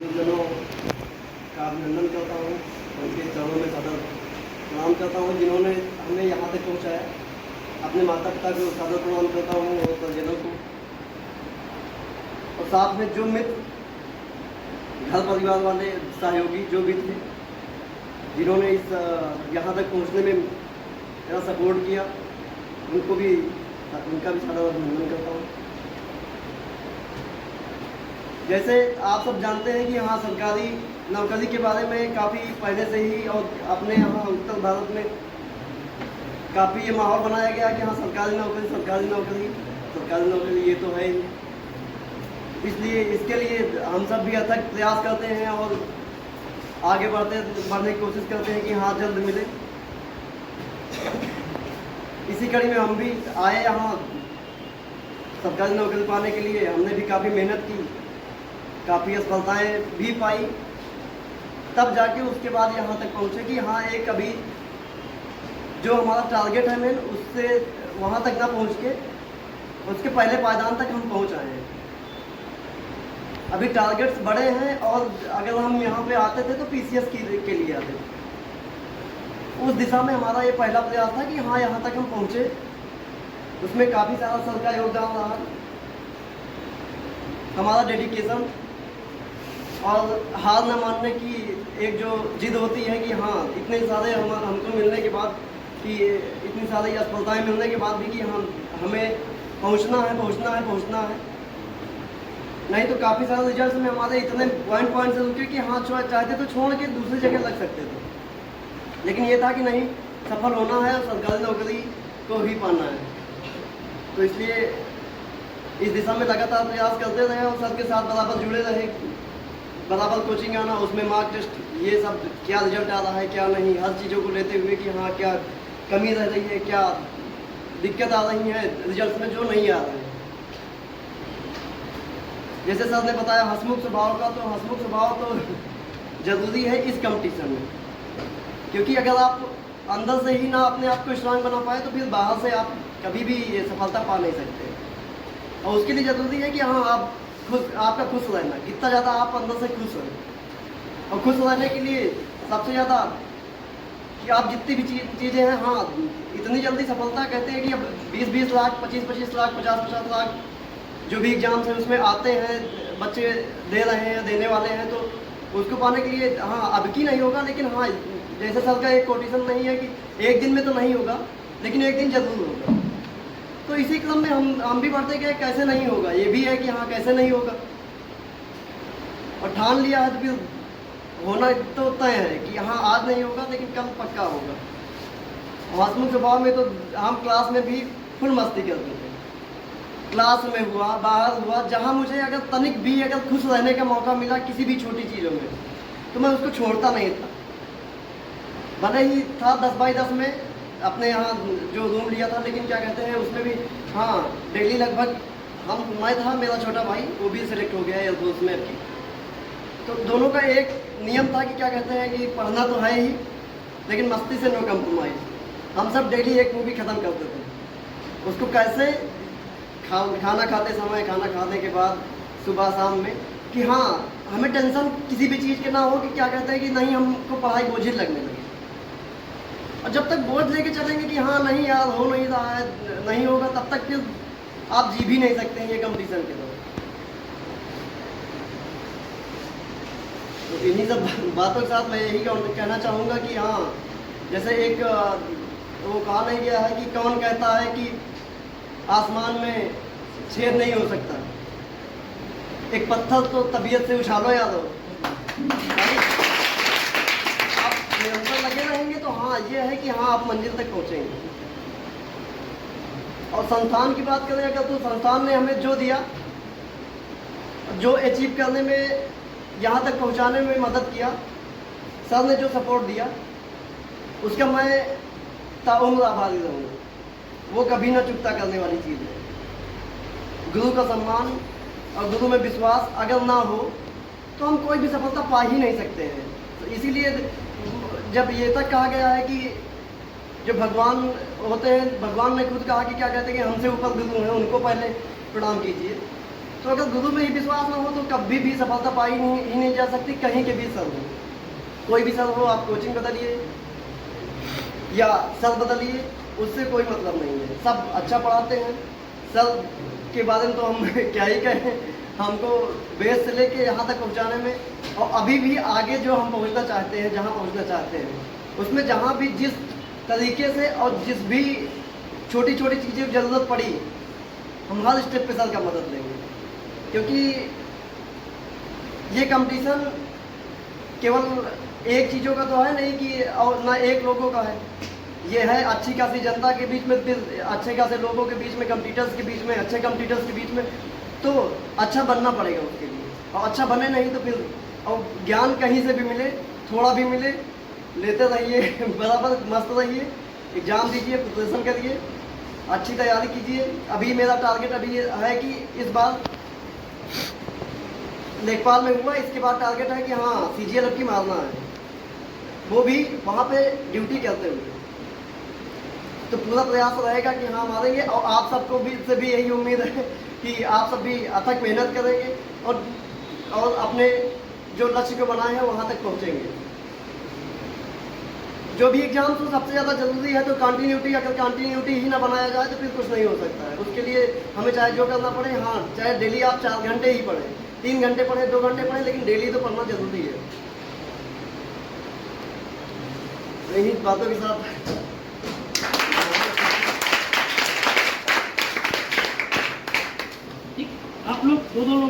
जनों का अभिनंदन करता हूँ, उनके चरणों में सदर प्रणाम करता हूँ जिन्होंने हमें यहाँ तक पहुँचाया। अपने माता पिता को सदर प्रणाम करता हूँ और परिजनों को, और साथ में जो मित्र, घर परिवार वाले, सहयोगी जो भी थे जिन्होंने इस यहाँ तक पहुँचने में मेरा सपोर्ट किया, उनका भी सदर अभिनंदन करता हूँ। जैसे आप सब जानते हैं कि यहाँ सरकारी नौकरी के बारे में काफ़ी पहले से ही और अपने यहाँ उत्तर भारत में काफ़ी ये माहौल बनाया गया कि हाँ सरकारी नौकरी सरकारी नौकरी सरकारी नौकरी, ये तो है ही। इसलिए इसके लिए हम सब भी अथक प्रयास करते हैं और आगे बढ़ने की कोशिश करते हैं कि हाँ जल्द मिले। इसी कड़ी में हम भी आए यहाँ सरकारी नौकरी पाने के लिए। हमने भी काफ़ी मेहनत की, काफ़ी असफलताएँ भी पाई, तब जाके उसके बाद यहाँ तक पहुँचे कि हाँ एक अभी जो हमारा टारगेट है मेन, उससे वहाँ तक ना पहुँच के उसके पहले पायदान तक हम पहुँच आए हैं। अभी टारगेट्स बड़े हैं और अगर हम यहाँ पे आते थे तो पीसीएस के लिए आते थे। उस दिशा में हमारा ये पहला प्रयास था कि हाँ यहाँ तक हम पहुँचे। उसमें काफ़ी सारा सर का योगदान रहा, हमारा डेडिकेशन और हार न मानने की एक जो जिद होती है कि हाँ इतने सारे हमको मिलने के बाद, कि इतनी सारी असफलताएँ मिलने के बाद भी कि हमें पहुँचना है। नहीं तो काफ़ी सारे रिजल्ट में हमारे इतने पॉइंट से रुके कि हाँ चाहते तो छोड़ के दूसरी जगह लग सकते थे, लेकिन ये था कि नहीं, सफल होना है और सरकारी नौकरी को ही पाना है। तो इसलिए इस दिशा में लगातार प्रयास करते रहे और सबके साथ बराबर जुड़े रहे, बराबर कोचिंग आना, उसमें मार्क टेस्ट, ये सब क्या रिजल्ट आ रहा है क्या नहीं, हर चीज़ों को लेते हुए कि हाँ क्या कमी रह रही है, क्या दिक्कत आ रही है रिजल्ट में जो नहीं आ रहे हैं। जैसे सर ने बताया हंसमुख स्वभाव का, तो हंसमुख स्वभाव तो जरूरी है इस कंपटीशन में, क्योंकि अगर आप अंदर से ही ना अपने आप को स्ट्रांग बना पाए तो फिर बाहर से आप कभी भी ये सफलता पा नहीं सकते। और उसके लिए ज़रूरी है कि हाँ आप आपका खुश रहना, कितना ज़्यादा आप अंदर से खुश रहें। और खुश रहने के लिए सबसे ज़्यादा कि आप जितनी भी चीज़ें हैं, हाँ इतनी जल्दी सफलता कहते हैं कि अब 20-20 लाख, 25-25 लाख, 50-50 लाख जो भी एग्जाम्स हैं उसमें आते हैं, बच्चे दे रहे हैं, देने वाले हैं, तो उसको पाने के लिए हाँ अब की नहीं होगा, लेकिन हाँ जैसे सर का एक कोटेशन नहीं है कि एक दिन में तो नहीं होगा, लेकिन एक दिन जरूर होगा। तो इसी क्रम में हम भी बढ़ते गए, कैसे नहीं होगा, ये भी है कि हाँ कैसे नहीं होगा, और ठान लिया है तो फिर होना तो तय है कि हाँ आज नहीं होगा लेकिन कल पक्का होगा। हंसमुख स्वभाव में तो हम क्लास में भी फुल मस्ती करते थे, क्लास में हुआ, बाहर हुआ, जहाँ मुझे अगर तनिक भी अगर खुश रहने का मौका मिला किसी भी छोटी चीज़ों में, तो मैं उसको छोड़ता नहीं था। भले ही था 10x10 में अपने यहाँ जो रूम लिया था, लेकिन क्या कहते हैं उसमें भी हाँ डेली लगभग मैं था, मेरा छोटा भाई वो भी सिलेक्ट हो गया है एयरफोर्स में की। तो दोनों का एक नियम था कि क्या कहते हैं कि पढ़ना तो है ही, लेकिन मस्ती से नो कम्प्रोमाइज़। हम सब डेली एक मूवी ख़त्म करते थे, उसको कैसे खाना खाते समय, खाना खाने के बाद सुबह शाम में, कि हाँ हमें टेंशन किसी भी चीज़ के ना हो, कि क्या कहते हैं कि नहीं हमको पढ़ाई बोझिल लगने लगे। और जब तक बोझ लेके चलेंगे कि हाँ नहीं यार हो नहीं रहा है, नहीं होगा, तब तक फिर आप जी भी नहीं सकते हैं ये कंपटीशन के दौरान। तो इन्हीं सब बातों के साथ मैं यही कहना चाहूँगा कि हाँ जैसे एक वो कहा नहीं गया है कि कौन कहता है कि आसमान में छेद नहीं हो सकता, एक पत्थर तो तबीयत से उछालो याद हो। आप निरंतर लगे रहेंगे तो हाँ ये है कि हाँ आप मंजिल तक पहुँचेंगे। और संस्थान की बात करें अगर, तो संस्थान ने हमें जो दिया, जो अचीव करने में, यहाँ तक पहुँचाने में मदद किया, सर ने जो सपोर्ट दिया, उसका मैं ताउम्र आभारी रहूँगा। वो कभी ना चुकता करने वाली चीज़ है। गुरु का सम्मान और गुरु में विश्वास अगर ना हो तो हम कोई भी सफलता पा ही नहीं सकते हैं। तो इसीलिए जब ये तक कहा गया है कि जो भगवान होते हैं, भगवान ने खुद कहा कि क्या कहते हैं कि हमसे ऊपर गुरु हैं, उनको पहले प्रणाम कीजिए। तो अगर गुरु में ही विश्वास ना हो तो कभी भी सफलता पाई ही नहीं जा सकती, कहीं के भी सर हो, कोई भी सर हो, आप कोचिंग बदलिए या सर बदलिए, उससे कोई मतलब नहीं है। सब अच्छा पढ़ाते हैं, सर के बारे में तो हम क्या ही कहें, हमको बेस से लेके यहाँ तक पहुँचाने में, और अभी भी आगे जो हम पहुँचना चाहते हैं, जहाँ पहुँचना चाहते हैं, उसमें जहाँ भी जिस तरीके से और जिस भी छोटी छोटी चीज़ें की ज़रूरत पड़ी, हम हर स्टेप पे सर का मदद लेंगे। क्योंकि ये कंपटीशन केवल एक चीज़ों का तो है नहीं कि, और ना एक लोगों का है, ये है अच्छी खासी जनता के बीच में, फिर अच्छे खासे लोगों के बीच में, कंपटीटर्स के बीच में, अच्छे कंपटीटर्स के बीच में। तो अच्छा बनना पड़ेगा उसके लिए, और अच्छा बने नहीं तो फिर, और ज्ञान कहीं से भी मिले, थोड़ा भी मिले, लेते रहिए, बराबर मस्त रहिए, एग्ज़ाम दीजिए, प्रिपरेशन करिए, अच्छी तैयारी कीजिए। अभी मेरा टारगेट अभी ये है कि इस बार लेखपाल में हुआ, इसके बाद टारगेट है कि हाँ CGL की मारना है, वो भी वहाँ पे ड्यूटी करते हुए। तो पूरा प्रयास रहेगा कि हाँ मारेंगे, और आप सबको भी से भी यही उम्मीद है कि आप सब भी अथक मेहनत करेंगे और अपने जो लक्ष्य को बनाए हैं वहाँ तक पहुँचेंगे। जो भी एग्जाम तो सबसे ज़्यादा जरूरी है तो कंटिन्यूटी, अगर कंटिन्यूटी ही ना बनाया जाए तो फिर कुछ नहीं हो सकता है। उसके लिए हमें चाहे जो करना पड़े, हाँ चाहे डेली आप 4 घंटे ही पढ़ें, 3 घंटे पढ़ें, 2 घंटे पढ़ें, लेकिन डेली तो पढ़ना जरूरी है। इन्हीं बातों के साथ आप लोग दो लोग